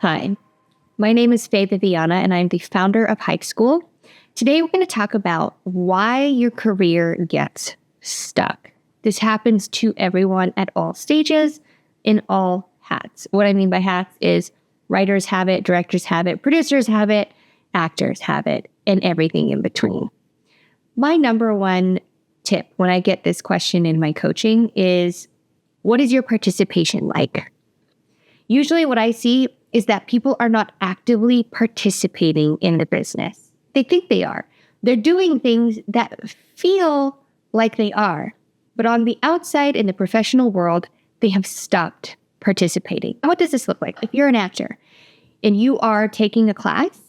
Hi, my name is Faye Viviana, and I'm the founder of Hyph School. Today, we're going to talk about why your career gets stuck. This happens to everyone at all stages, in all hats. What I mean by hats is writers have it, directors have it, producers have it, actors have it, and everything in between. My number one tip when I get this question in my coaching is, what is your participation like? Usually what I see is that people are not actively participating in the business. They think they are. They're doing things that feel like they are. But on the outside in the professional world, they have stopped participating. What does this look like? If you're an actor and you are taking a class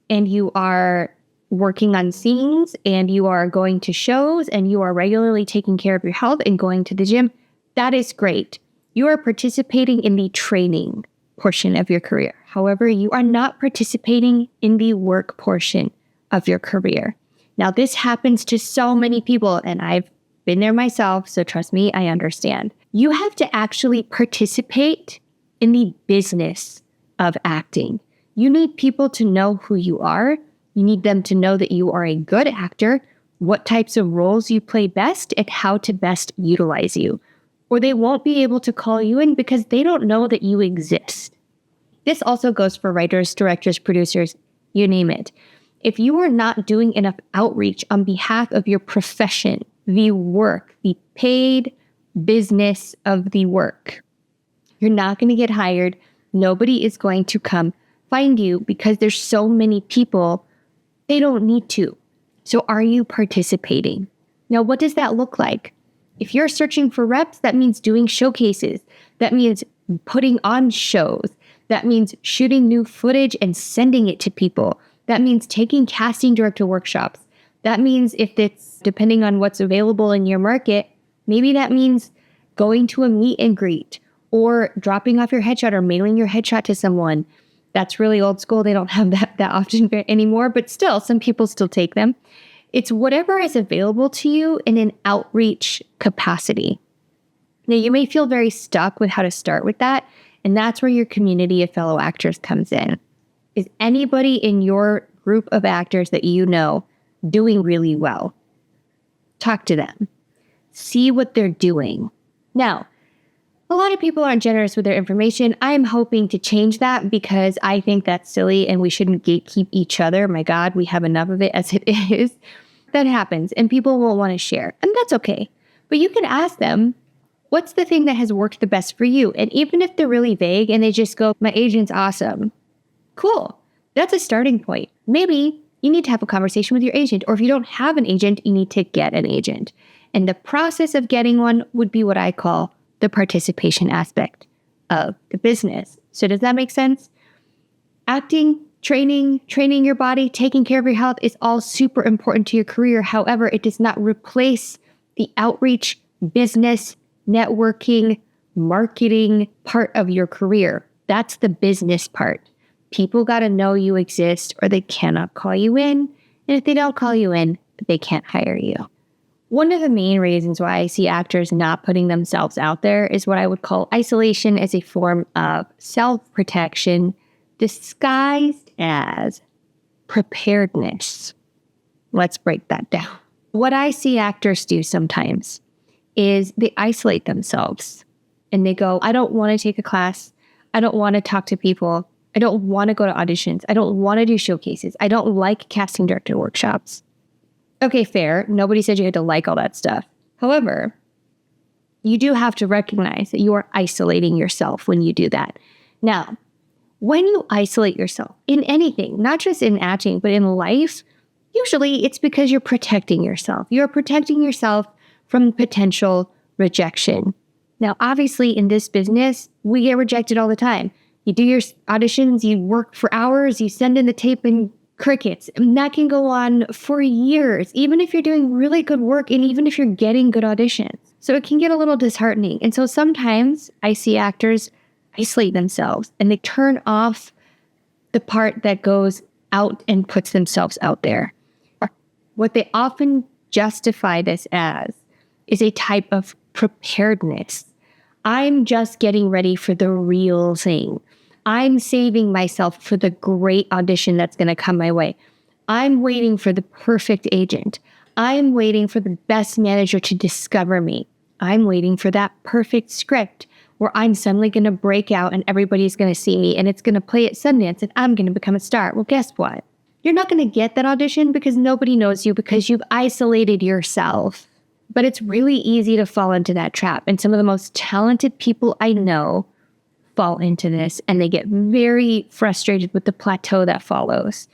and you are working on scenes and you are going to shows and you are regularly taking care of your health and going to the gym, that is great. You are participating in the training portion of your career. However, you are not participating in the work portion of your career. Now, this happens to so many people, and I've been there myself, so trust me, I understand. You have to actually participate in the business of acting. You need people to know who you are. You need them to know that you are a good actor, what types of roles you play best, and how to best utilize you. Or they won't be able to call you in because they don't know that you exist. This also goes for writers, directors, producers, you name it. If you are not doing enough outreach on behalf of your profession, the work, the paid business of the work, you're not going to get hired. Nobody is going to come find you because there's so many people, they don't need to. So are you participating? Now, what does that look like? If you're searching for reps, that means doing showcases. That means putting on shows. That means shooting new footage and sending it to people. That means taking casting director workshops. That means if it's depending on what's available in your market, maybe that means going to a meet and greet or dropping off your headshot or mailing your headshot to someone. That's really old school. They don't have that option anymore, but still, some people still take them. It's whatever is available to you in an outreach capacity. Now, you may feel very stuck with how to start with that, and that's where your community of fellow actors comes in. Is anybody in your group of actors that you know doing really well? Talk to them. See what they're doing. Now, a lot of people aren't generous with their information. I'm hoping to change that because I think that's silly and we shouldn't gatekeep each other. My God, we have enough of it as it is. That happens and people won't want to share, and that's okay. But you can ask them, what's the thing that has worked the best for you? And even if they're really vague and they just go, my agent's awesome. Cool. That's a starting point. Maybe you need to have a conversation with your agent, or if you don't have an agent, you need to get an agent. And the process of getting one would be what I call the participation aspect of the business. So does that make sense? Acting, training your body, taking care of your health is all super important to your career. However, it does not replace the outreach, business, networking, marketing part of your career. That's the business part. People got to know you exist or they cannot call you in. And if they don't call you in, they can't hire you. One of the main reasons why I see actors not putting themselves out there is what I would call isolation as a form of self-protection disguised as preparedness. Let's break that down. What I see actors do sometimes is they isolate themselves and they go, I don't want to take a class. I don't want to talk to people. I don't want to go to auditions. I don't want to do showcases. I don't like casting director workshops. Okay, fair. Nobody said you had to like all that stuff. However, you do have to recognize that you are isolating yourself when you do that. Now, when you isolate yourself in anything, not just in acting, but in life, usually it's because you're protecting yourself. You're protecting yourself from potential rejection. Now, obviously, in this business, we get rejected all the time. You do your auditions, you work for hours, you send in the tape and crickets. And that can go on for years, even if you're doing really good work and even if you're getting good auditions. So it can get a little disheartening. And so sometimes I see actors isolate themselves and they turn off the part that goes out and puts themselves out there. What they often justify this as is a type of preparedness. I'm just getting ready for the real thing. I'm saving myself for the great audition that's going to come my way. I'm waiting for the perfect agent. I'm waiting for the best manager to discover me. I'm waiting for that perfect script where I'm suddenly going to break out and everybody's going to see me and it's going to play at Sundance and I'm going to become a star. Well, guess what? You're not going to get that audition because nobody knows you because you've isolated yourself. But it's really easy to fall into that trap. And some of the most talented people I know fall into this and they get very frustrated with the plateau that follows.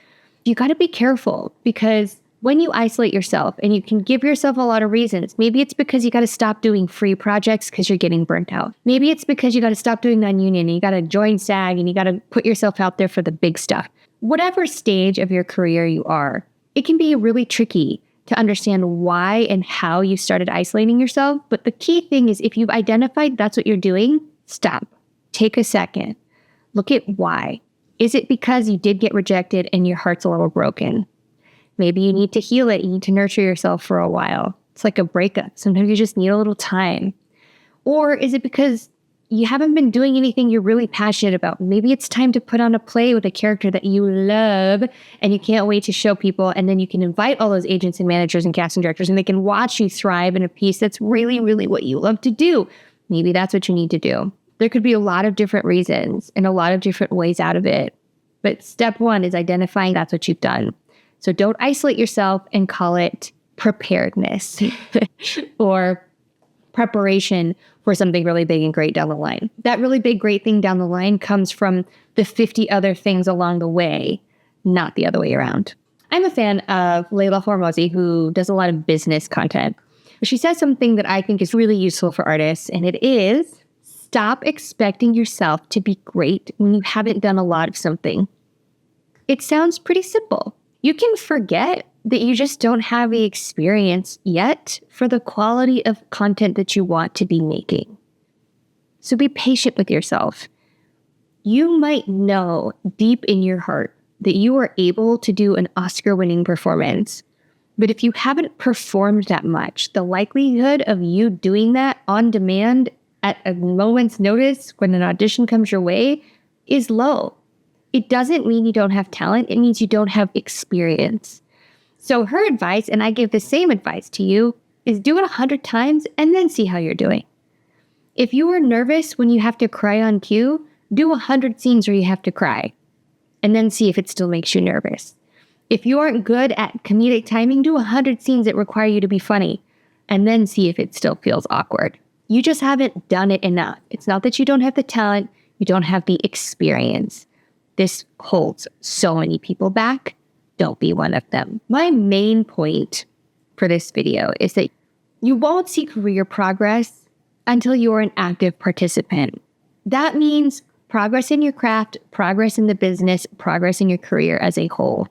You got to be careful because when you isolate yourself and you can give yourself a lot of reasons, maybe it's because you got to stop doing free projects because you're getting burnt out. Maybe it's because you got to stop doing non-union and you got to join SAG and you got to put yourself out there for the big stuff. Whatever stage of your career you are, it can be really tricky to understand why and how you started isolating yourself. But the key thing is if you've identified that's what you're doing, stop. Take a second. Look at why. Is it because you did get rejected and your heart's a little broken? Maybe you need to heal it. You need to nurture yourself for a while. It's like a breakup. Sometimes you just need a little time. Or is it because you haven't been doing anything you're really passionate about? Maybe it's time to put on a play with a character that you love and you can't wait to show people. And then you can invite all those agents and managers and casting directors and they can watch you thrive in a piece that's really, really what you love to do. Maybe that's what you need to do. There could be a lot of different reasons and a lot of different ways out of it. But step one is identifying that's what you've done. So don't isolate yourself and call it preparedness or preparation for something really big and great down the line. That really big, great thing down the line comes from the 50 other things along the way, not the other way around. I'm a fan of Leila Hormozi, who does a lot of business content. She says something that I think is really useful for artists, and it is stop expecting yourself to be great when you haven't done a lot of something. It sounds pretty simple. You can forget that you just don't have the experience yet for the quality of content that you want to be making. So be patient with yourself. You might know deep in your heart that you are able to do an Oscar-winning performance, but if you haven't performed that much, the likelihood of you doing that on demand at a moment's notice when an audition comes your way is low. It doesn't mean you don't have talent. It means you don't have experience. So her advice, and I give the same advice to you, is do it 100 times and then see how you're doing. If you are nervous when you have to cry on cue, do 100 scenes where you have to cry and then see if it still makes you nervous. If you aren't good at comedic timing, do 100 scenes that require you to be funny and then see if it still feels awkward. You just haven't done it enough. It's not that you don't have the talent, you don't have the experience. This holds so many people back. Don't be one of them. My main point for this video is that you won't see career progress until you're an active participant. That means progress in your craft, progress in the business, progress in your career as a whole.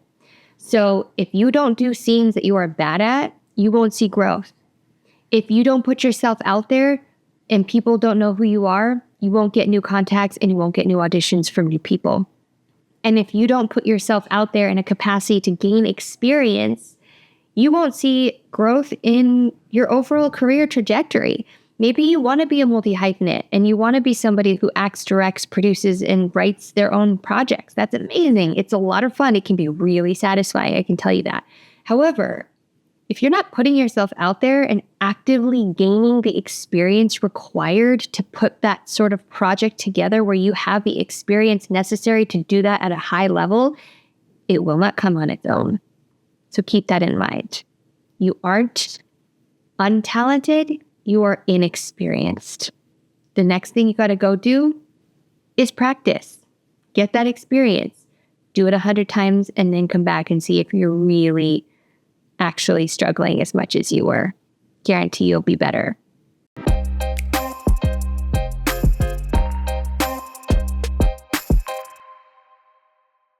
So if you don't do scenes that you are bad at, you won't see growth. If you don't put yourself out there and people don't know who you are, you won't get new contacts and you won't get new auditions from new people. And if you don't put yourself out there in a capacity to gain experience, you won't see growth in your overall career trajectory. Maybe you want to be a multi-hyphenate and you want to be somebody who acts, directs, produces, and writes their own projects. That's amazing. It's a lot of fun. It can be really satisfying. I can tell you that. However, if you're not putting yourself out there and actively gaining the experience required to put that sort of project together where you have the experience necessary to do that at a high level, it will not come on its own. So keep that in mind. You aren't untalented, you are inexperienced. The next thing you got to go do is practice. Get that experience. Do it 100 times and then come back and see if you're really actually struggling as much as you were. Guarantee you'll be better.